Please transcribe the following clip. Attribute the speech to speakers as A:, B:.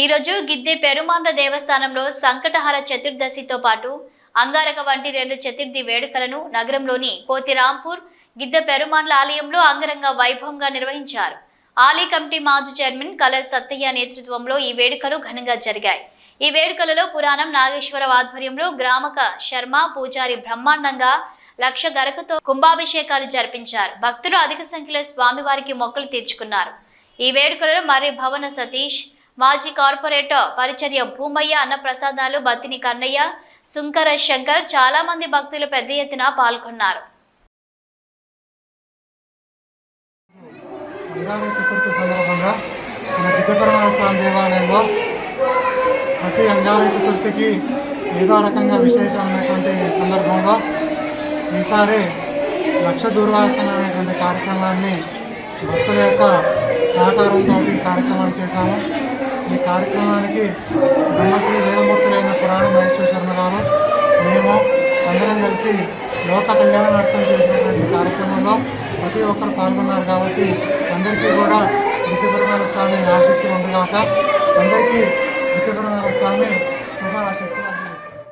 A: ఈరోజు గిద్దె పెరుమాండ్ల దేవస్థానంలో సంకటహర చతుర్దశితో పాటు అంగారక వంటి 2 చతుర్థి వేడుకలను నగరంలోని కోతిరాంపూర్ గిద్దె పెరుమాండ్ల ఆలయంలో అంగరంగ వైభవంగా నిర్వహించారు. ఆలయ కమిటీ మాజీ చైర్మన్ కలర్ సత్తయ్య నేతృత్వంలో ఈ వేడుకలు ఘనంగా జరిగాయి. ఈ వేడుకలలో పురాణం నాగేశ్వర ఆధ్వర్యంలో గ్రామక శర్మ పూజారి బ్రహ్మాండంగా 1,00,000 గరకతో కుంభాభిషేకాలు జరిపించారు. భక్తులు అధిక సంఖ్యలో స్వామివారికి మొక్కులు తీర్చుకున్నారు. ఈ వేడుకలలో మర్రి భవన సతీష్, మాజీ కార్పొరేటర్ పరిచర్య భూమయ్య, అన్నప్రసాదాలు బత్తిని కన్నయ్య, సుంకర శంకర్ చాలా మంది భక్తులు పెద్ద ఎత్తున పాల్గొన్నారు.
B: అంగారక చతుర్థి సందర్భంగా మన గిద్దెపెరుమాళ్ స్వామి దేవాలయంలో ప్రతి అంగారక చతుర్థికి ఏదో రకంగా విశేషమైనటువంటి సందర్భంలో ఈసారి 1,00,000 దూర్వార్చన అనేటువంటి కార్యక్రమాన్ని భక్తుల యొక్క సహకారంతో ఈ కార్యక్రమాన్ని చేశాము. ఈ కార్యక్రమానికి బ్రహ్మశ్రీ వేదమూర్తులైన పురాణ మహేశ్వర శర్మ గారు, మేము అందరం కలిసి లోక కళ్యాణార్థం చేసినటువంటి కార్యక్రమంలో ప్రతి ఒక్కరు పాల్గొన్నారు. కాబట్టి అందరికీ కూడా గిద్దెపెరుమాళ్ స్వామి ఆశీస్సులు ఉండగాక అందరికీ గిద్దెపెరుమాళ్ స్వామి శుభ ఆశీస్సులు.